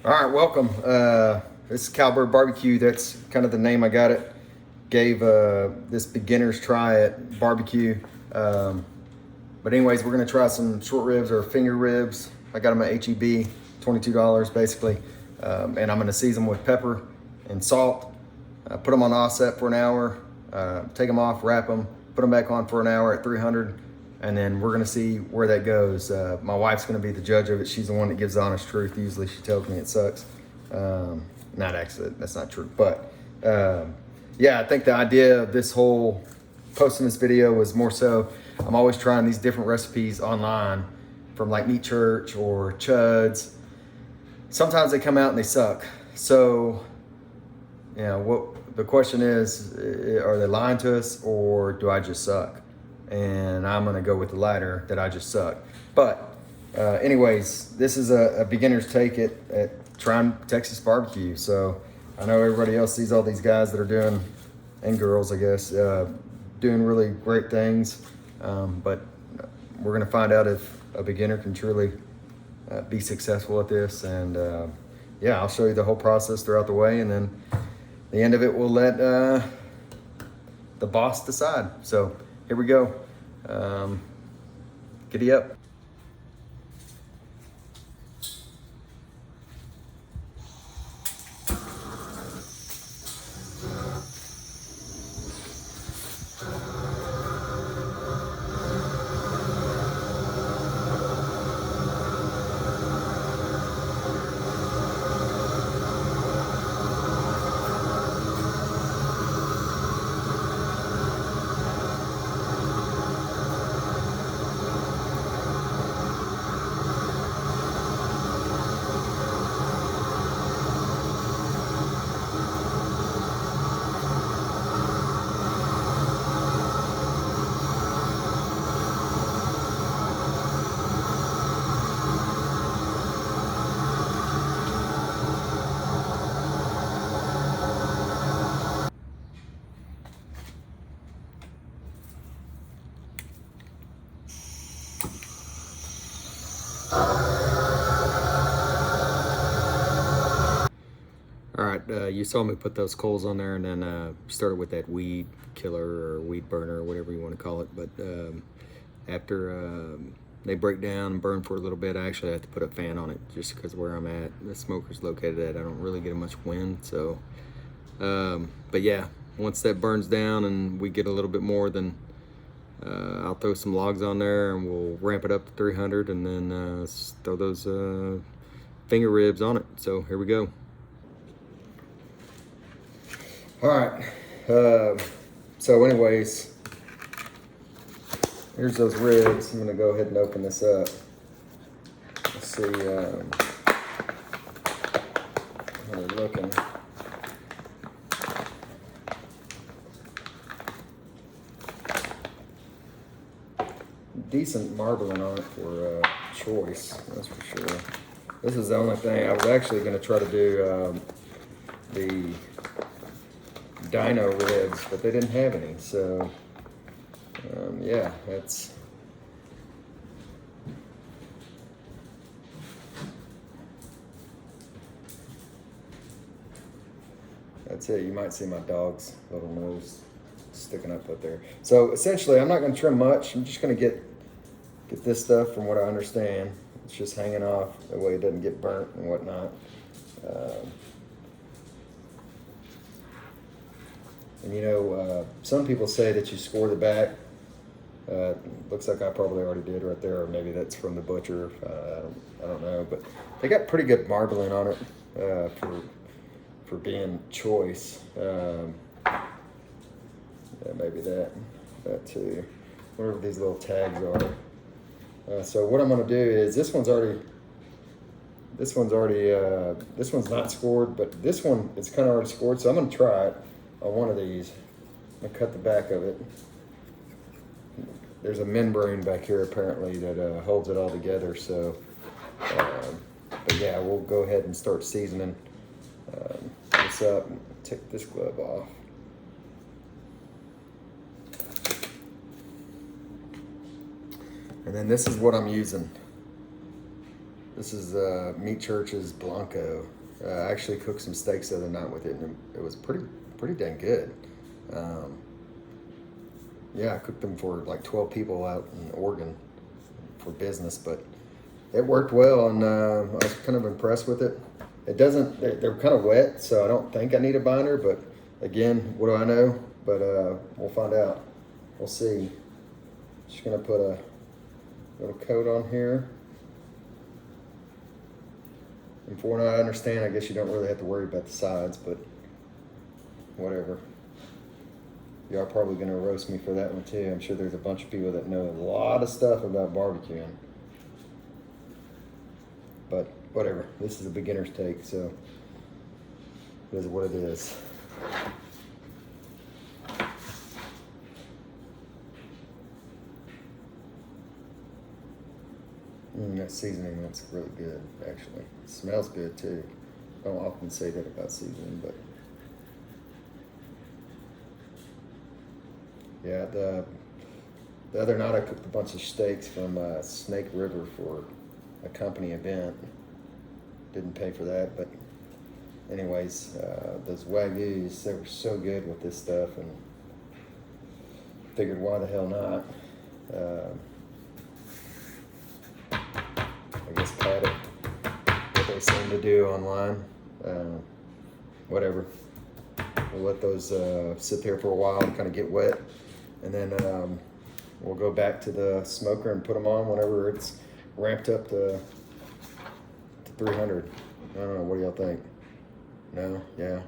All right, welcome. This is Cowbird Barbecue. That's kind of the name I got it. Gave this beginner's try at barbecue. But anyways, we're gonna try some short ribs or finger ribs. I got them at HEB, $22 basically. And I'm gonna season them with pepper and salt. Put them on offset for an hour. Take them off, wrap them, put them back on for an hour at 300. And then we're gonna see where that goes. My wife's gonna be the judge of it. She's the one that gives the honest truth. Usually she tells me it sucks. Not actually, that's not true. But yeah, I think the idea of this whole posting this video was more so, I'm always trying these different recipes online from like Meat Church or Chud's. Sometimes they come out and they suck. So, you know, what the question is, are they lying to us or do I just suck? And I'm gonna go with the latter, that I just suck. But anyways, this is a beginner's take at trying Texas barbecue. So I know everybody else sees all these guys that are doing, and girls I guess, doing really great things. But we're gonna find out if a beginner can truly be successful at this. And yeah, I'll show you the whole process throughout the way, and then the end of it we'll let the boss decide. So here we go. Giddy up. All right, you saw me put those coals on there and then started with that weed killer or weed burner or whatever you want to call it. But after they break down and burn for a little bit, I actually have to put a fan on it just because where I'm at, the smoker's located at, I don't really get much wind. So, but yeah, once that burns down and we get a little bit more, then I'll throw some logs on there and we'll ramp it up to 300 and then throw those finger ribs on it. So here we go. All right, so anyways, here's those ribs. I'm gonna go ahead and open this up. Let's see how they're looking. Decent marbling on it for choice, that's for sure. This is the only thing. I was actually gonna try to do the dino ribs, but they didn't have any. So yeah, that's it. You might see my dog's little nose sticking up there. So essentially, I'm not going to trim much. I'm just going to get this stuff, from what I understand. It's just hanging off that way it doesn't get burnt and whatnot. And you know, some people say that you score the back. Looks like I probably already did right there, or maybe that's from the butcher. I don't know, but they got pretty good marbling on it for being choice. Yeah, maybe that too. Whatever these little tags are. So what I'm going to do is this one's not scored, but this one it's kind of already scored. So I'm going to try it on one of these. I'm going to cut the back of it. There's a membrane back here apparently that holds it all together. So, but yeah, we'll go ahead and start seasoning this up. Take this glove off. And then this is what I'm using. This is Meat Church's Blanco. I actually cooked some steaks the other night with it, and it was pretty dang good. Yeah, I cooked them for like 12 people out in Oregon for business, but it worked well, and I was kind of impressed with it. It doesn't, they're kind of wet, so I don't think I need a binder, but again, what do I know? But we'll find out. We'll see. Just gonna put a little coat on here. And for what I understand, I guess you don't really have to worry about the sides, but whatever. Y'all are probably gonna roast me for that one too. I'm sure there's a bunch of people that know a lot of stuff about barbecuing. But whatever, this is a beginner's take, so it is what it is. That seasoning looks really good, actually. It smells good too. I don't often say that about seasoning, but yeah, the other night I cooked a bunch of steaks from Snake River for a company event. Didn't pay for that, but anyways, those Wagyus, they were so good with this stuff, and figured why the hell not. I guess pat it, what they seem to do online. Whatever. We'll let those sit there for a while and kind of get wet, and then we'll go back to the smoker and put them on whenever it's ramped up to 300. I don't know, what do y'all think? No? Yeah?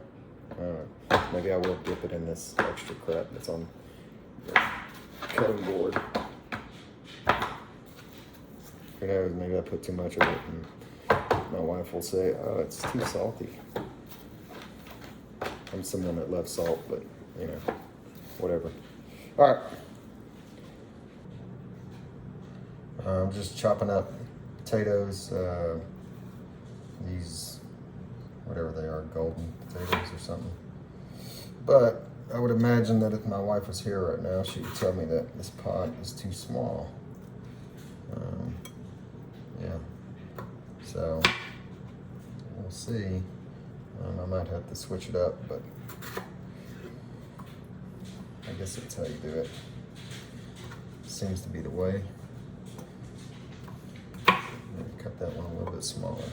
I don't know. Maybe I will dip it in this extra crap that's on the cutting board. Who knows, maybe I put too much of it and my wife will say, oh, it's too salty. I'm someone that loves salt, but you know, whatever. All right. I'm just chopping up potatoes, these, whatever they are, golden potatoes or something. But I would imagine that if my wife was here right now, she would tell me that this pot is too small. Yeah, so we'll see. I might have to switch it up, but I guess that's how you do it. Seems to be the way. Cut that one a little bit smaller.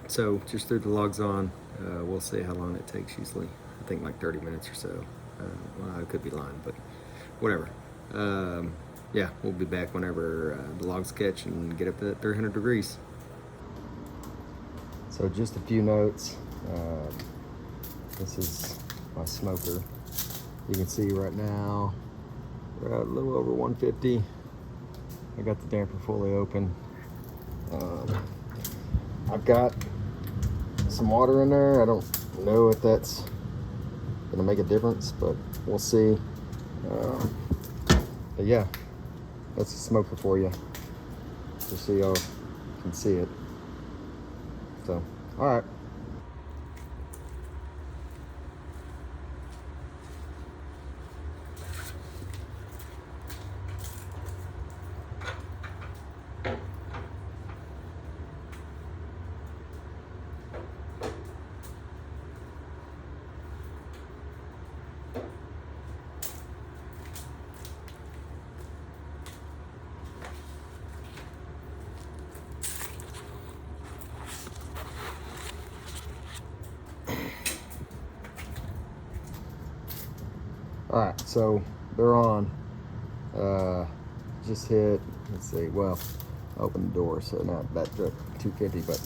So just threw the logs on. We'll see how long it takes usually. I think like 30 minutes or so. Well, I could be lying, but whatever. Yeah, we'll be back whenever the logs catch and get up to 300 degrees. So just a few notes. This is my smoker. You can see right now we're at a little over 150. I got the damper fully open. I've got some water in there. I don't know if that's gonna make a difference, but we'll see. But yeah, that's a smoker for you, just so y'all can see it. So, all right. All right, so they're on. Just hit, let's see, well, Open the door, so not that 250, but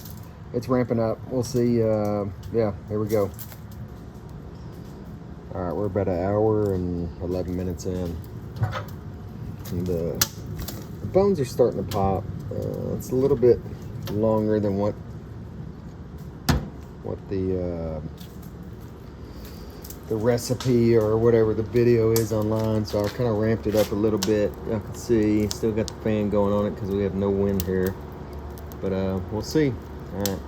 it's ramping up. We'll see. Yeah, here we go. All right, we're about an hour and 11 minutes in. And the bones are starting to pop. It's a little bit longer than what the recipe or whatever the video is online, so I kind of ramped it up a little bit. Y'all can see, still got the fan going on it because we have no wind here, but we'll see. All right.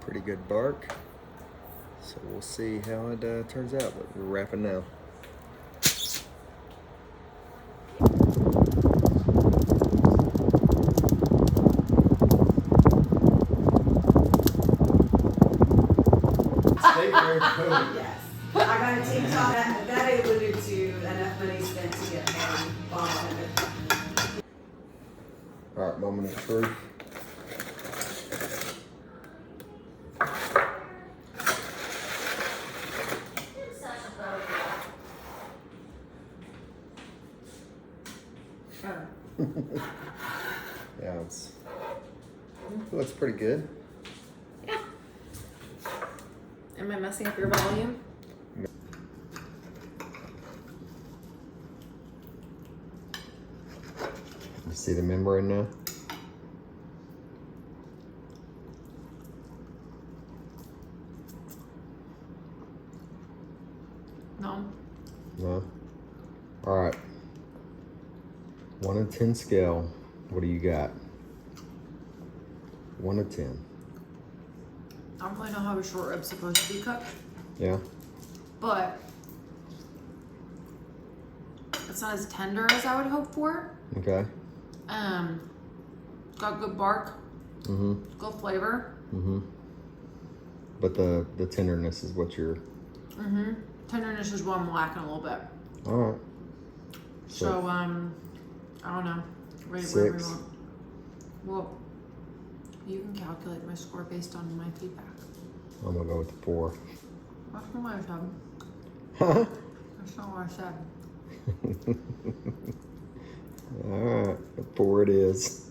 Pretty good bark, so we'll see how it turns out, but we're wrapping now. Yes. I got a TikTok that I alluded to enough money spent to get paid. All right, moment of truth. Yeah, it looks pretty good. Yeah. Am I messing up your volume? You see the membrane now? No. No? All right. 1 to 10 scale. What do you got? 1 to 10. I don't really know how a short rib's supposed to be cooked, Yeah? but it's not as tender as I would hope for. Okay. It's got good bark. Mm-hmm. Good flavor. Mm-hmm. But the tenderness is what you're... Mm-hmm. Tenderness is what I'm lacking a little bit. All right. So, I don't know. Rate it 6. whatever you want. Well, you can calculate my score based on my feedback. I'm gonna go with the 4. That's not what I said. Huh? That's not what I said. All right, 4 it is.